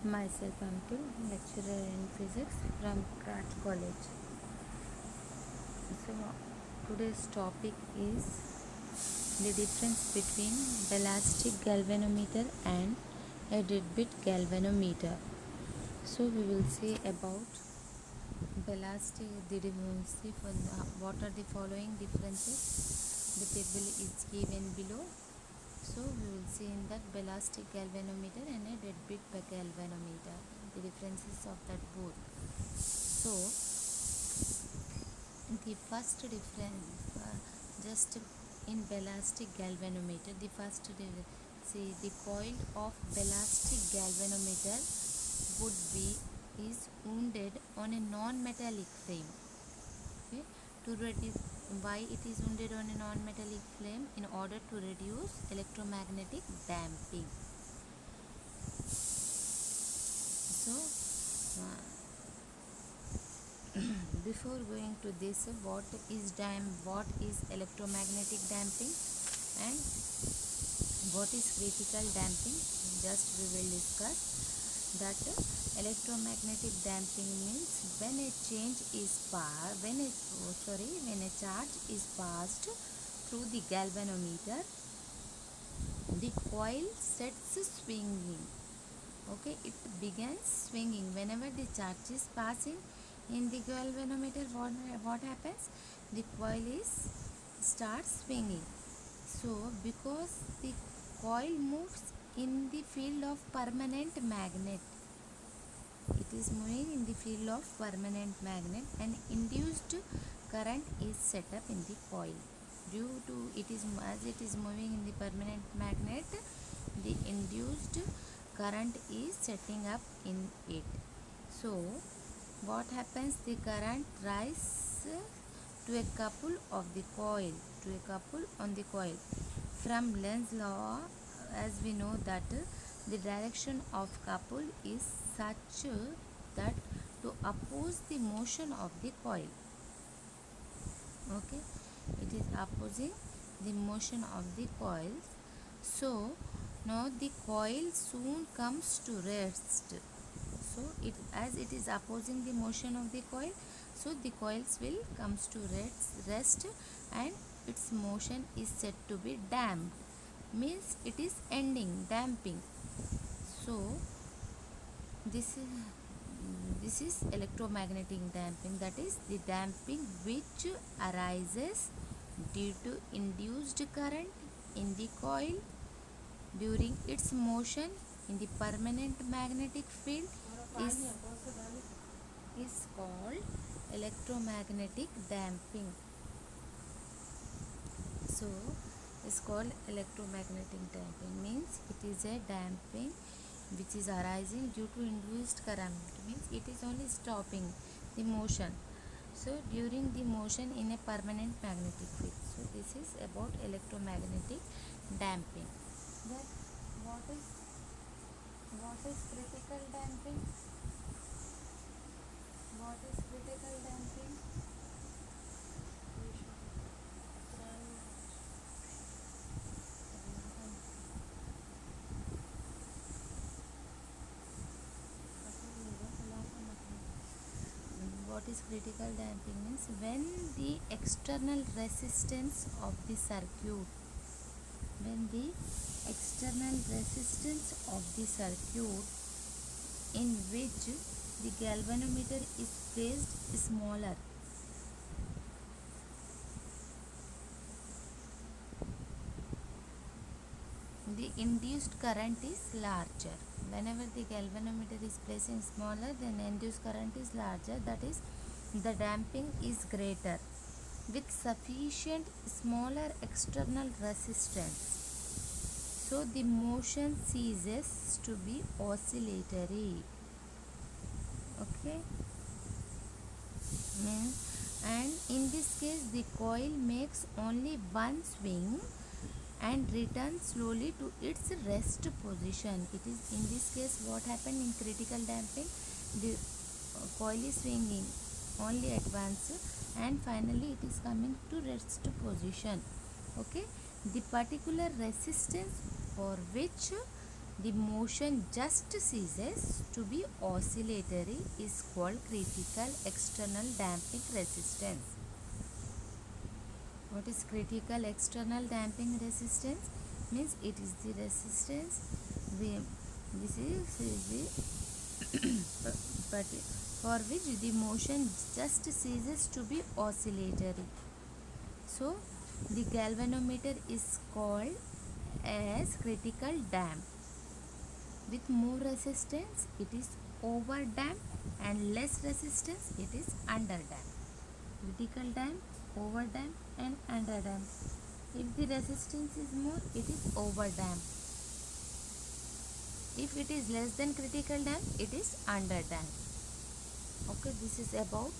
Myself Ankil, lecturer in physics from Craft College. So today's topic is the difference between ballistic galvanometer and a deadbeat galvanometer. So we will see about ballistic. See for what are the following differences. The table is given below. So we will see in that ballistic galvanometer and a deadbeat galvanometer, the differences of that both. So the first difference, just in ballistic galvanometer, see the coil of ballistic galvanometer would be is wounded on a non-metallic frame. Okay, to reduce why it is wounded on a non-metallic flame in order to reduce electromagnetic damping. So before going to this, what is electromagnetic damping and what is critical damping, just we will discuss that. Electromagnetic damping means when a charge is passed through the galvanometer, the coil sets swinging. Okay, it begins swinging whenever the charge is passing in the galvanometer. What happens? The coil is starts swinging. So because the coil moves in the field of permanent magnet, it is moving in the field of permanent magnet, and induced current is set up in the coil. Due to as it is moving in the permanent magnet, the induced current is setting up in it. So what happens? The current rises to a couple on the coil. From Lenz's law, as we know that the direction of couple is such that to oppose the motion of the coil. Okay, it is opposing the motion of the coils. So now the coil soon comes to rest. So as it is opposing the motion of the coil, so the coils will comes to rest and its motion is said to be damped, means it is ending damping. So this is electromagnetic damping, that is the damping which arises due to induced current in the coil during its motion in the permanent magnetic field is called electromagnetic damping. So it's called electromagnetic damping, means it is a damping which is arising due to induced current, means it is only stopping the motion, so during the motion in a permanent magnetic field. So this is about electromagnetic damping. Then what is critical damping? What is critical damping? What is critical damping means when the external resistance of the circuit in which the galvanometer is placed is smaller, the induced current is larger. Whenever the galvanometer is placed in smaller, then induced current is larger, that is the damping is greater with sufficient smaller external resistance, so the motion ceases to be oscillatory. Okay, and in this case the coil makes only one swing and returns slowly to its rest position. It is in this case what happened in critical damping, the coil is swinging only at once and finally it is coming to rest position. Okay, the particular resistance for which the motion just ceases to be oscillatory is called critical external damping resistance. What is critical external damping resistance? Means it is the resistance this is the but for which the motion just ceases to be oscillatory. So the galvanometer is called as critical damp. With more resistance it is over damped, and less resistance it is under damped. Critical damp, over damp and under damp. If the resistance is more, it is over damp. If it is less than critical damp, it is under damp. Okay, this is about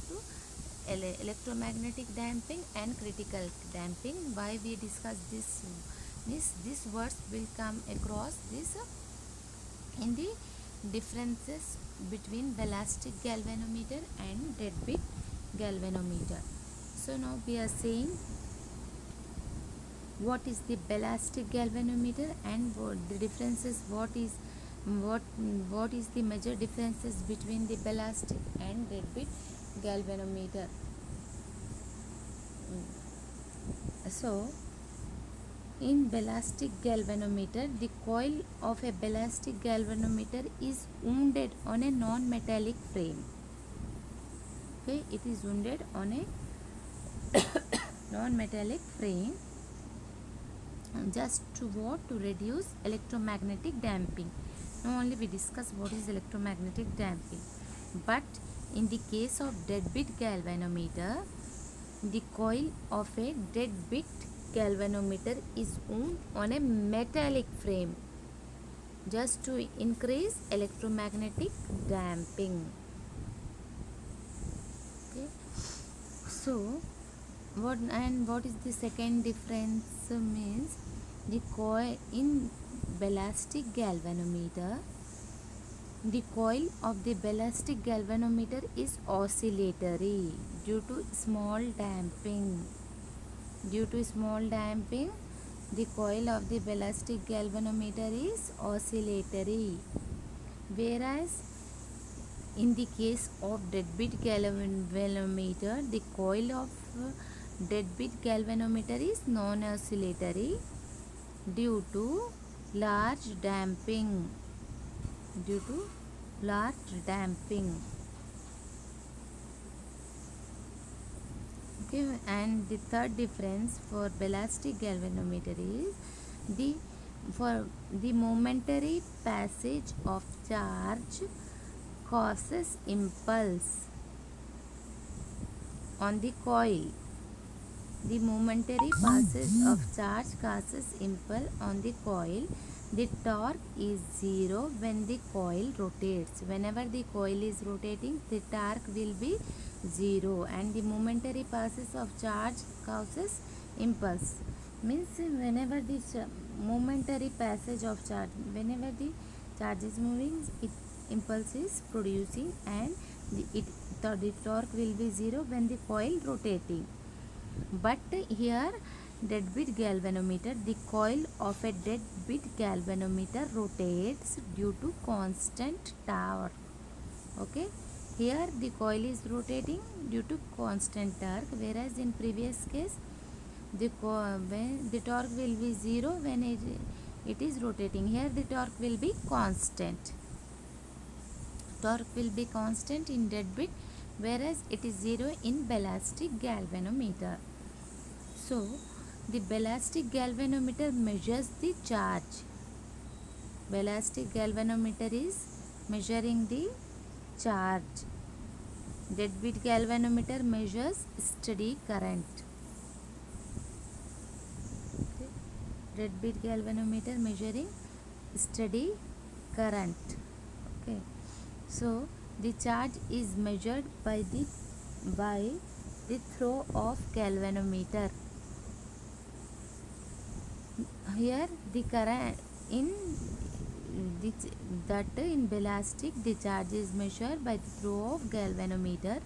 electromagnetic damping and critical damping. Why we discuss this? These words will come across this in the differences between ballistic galvanometer and deadbeat galvanometer. So now we are saying what is the ballistic galvanometer and what the differences, what is the major differences between the ballistic and deadbeat galvanometer. So in ballistic galvanometer, the coil of a ballistic galvanometer is wounded on a non-metallic frame. Okay, it is wounded on a non-metallic frame just to what? To reduce electromagnetic damping. Now only we discuss what is electromagnetic damping. But in the case of deadbeat galvanometer, the coil of a deadbeat galvanometer is wound on a metallic frame just to increase electromagnetic damping. Okay. So what is the second difference? Means the coil in ballistic galvanometer, the coil of the ballistic galvanometer is oscillatory due to small damping. Due to small damping, the coil of the ballistic galvanometer is oscillatory. Whereas in the case of deadbeat galvanometer, the coil of deadbeat galvanometer is non-oscillatory due to large damping. Due to large damping. Okay, and the third difference for ballistic galvanometer is for the momentary passage of charge causes impulse on the coil. The momentary passage of charge causes impulse on the coil. The torque is zero when the coil rotates. Whenever the coil is rotating, the torque will be zero, and the momentary passage of charge causes impulse. Means whenever the momentary passage of charge, whenever the charge is moving, impulse is producing, and the torque will be zero when the coil rotating. But here deadbeat galvanometer, the coil of a deadbeat galvanometer rotates due to constant torque. Okay, here the coil is rotating due to constant torque, whereas in previous case the torque will be zero when it is rotating. Here the torque will be constant. Torque will be constant in deadbeat, whereas it is zero in ballistic galvanometer. So the ballistic galvanometer measures the charge. Ballistic galvanometer is measuring the charge. Deadbeat galvanometer measures steady current. Okay. Deadbeat galvanometer measuring steady current. Okay. So the charge is measured by the throw of galvanometer. Here the current in ballistic, the charge is measured by the throw of galvanometer.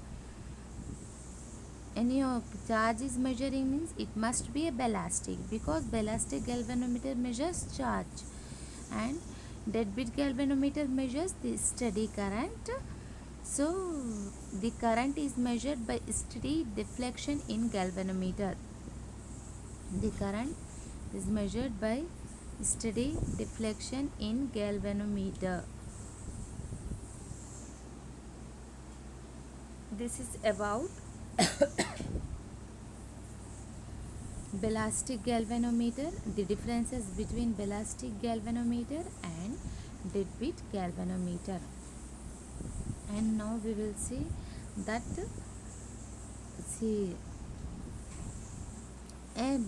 Any charge is measuring means it must be a ballistic, because ballistic galvanometer measures charge. and deadbeat galvanometer measures the steady current. So the current is measured by steady deflection in galvanometer. The current is measured by steady deflection in galvanometer. This is about ballistic galvanometer, the differences between ballistic galvanometer and deadbeat galvanometer. And now we will see that a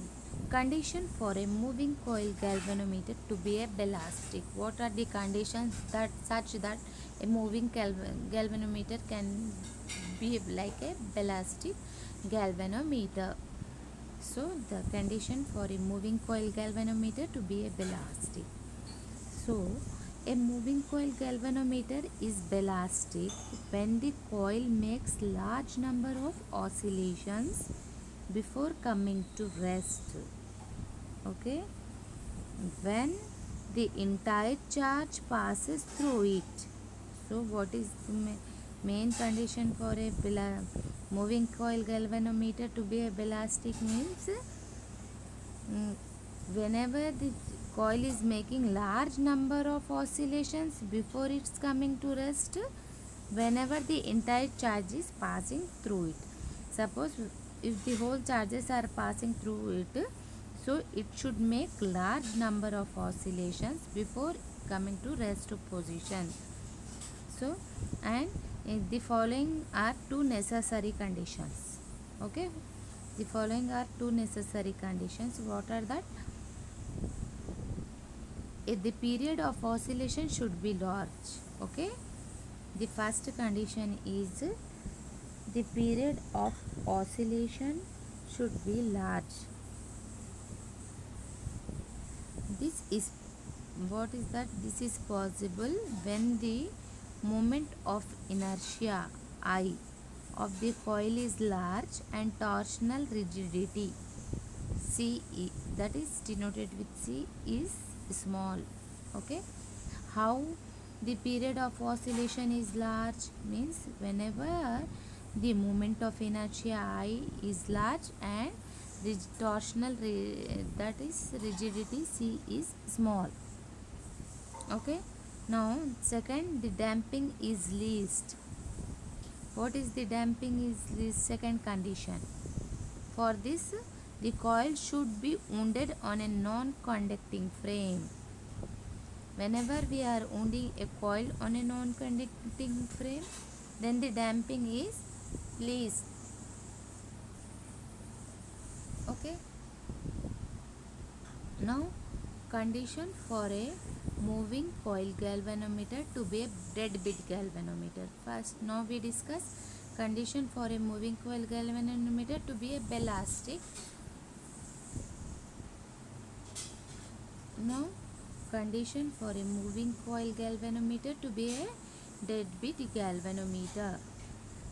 condition for a moving coil galvanometer to be a ballistic. What are the conditions that such that a moving galvanometer can be like a ballistic galvanometer? So the condition for a moving coil galvanometer to be a ballistic. So a moving coil galvanometer is ballistic when the coil makes large number of oscillations before coming to rest. Okay, when the entire charge passes through it. So what is the main condition for a moving coil galvanometer to be a ballistic means whenever the coil is making large number of oscillations before it's coming to rest, whenever the entire charge is passing through it. Suppose if the whole charges are passing through it, so it should make large number of oscillations before coming to rest position. So and the following are two necessary conditions. Okay, the following are two necessary conditions. What are that? The period of oscillation should be large. Okay, the first condition is the period of oscillation should be large. This is what is that? This is possible when the moment of inertia I of the coil is large and torsional rigidity C, that is denoted with C, is small. Okay, how the period of oscillation is large means whenever the moment of inertia I is large and torsional that is rigidity C is small. Okay, now second, the damping is least. What is the damping is least? Second condition. For this, the coil should be wounded on a non-conducting frame. Whenever we are wounding a coil on a non-conducting frame, then the damping is least. Okay. Now, condition for a moving coil galvanometer to be a deadbeat galvanometer. First, now we discuss condition for a moving coil galvanometer to be a ballistic. Now, condition for a moving coil galvanometer to be a deadbeat galvanometer.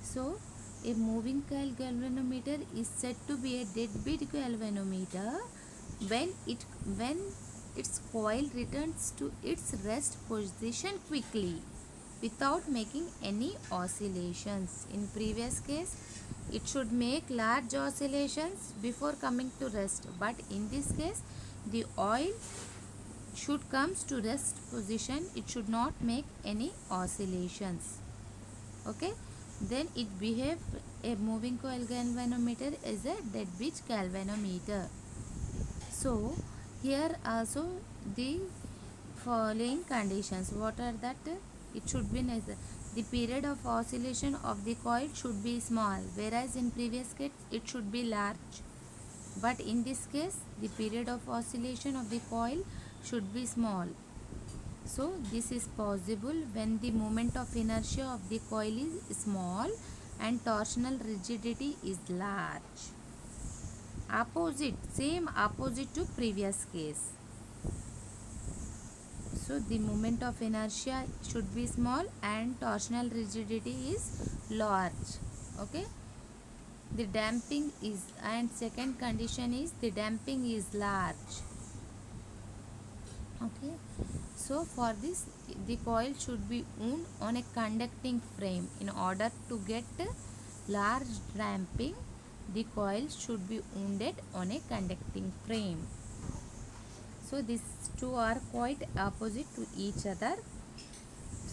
So, a moving coil galvanometer is said to be a deadbeat galvanometer when its coil returns to its rest position quickly without making any oscillations. In previous case, it should make large oscillations before coming to rest, but in this case, the oil should comes to rest position. It should not make any oscillations. Okay, then it behave a moving coil galvanometer is a deadbeat galvanometer. So here also the following conditions. What are that? It should be the period of oscillation of the coil should be small, whereas in previous case it should be large. But in this case, the period of oscillation of the coil should be small. So this is possible when the moment of inertia of the coil is small and torsional rigidity is large. Same opposite to previous case. So the moment of inertia should be small and torsional rigidity is large. Okay. The damping is, and second condition is the damping is large. Okay. So for this, the coil should be wound on a conducting frame. In order to get large damping, the coil should be wounded on a conducting frame. So these two are quite opposite to each other.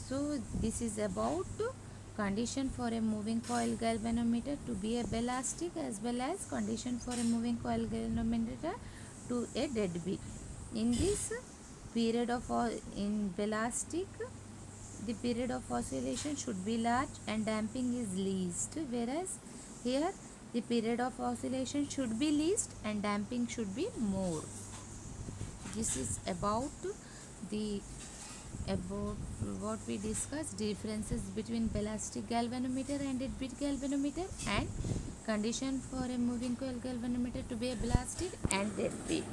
So this is about condition for a moving coil galvanometer to be a ballastic, as well as condition for a moving coil galvanometer to a deadbeat. In this period of in ballastic, the period of oscillation should be large and damping is least, whereas here the period of oscillation should be least and damping should be more. This is about the about what we discussed, differences between ballastic galvanometer and deadbeat galvanometer, and condition for a moving coil galvanometer to be a ballastic and deadbeat.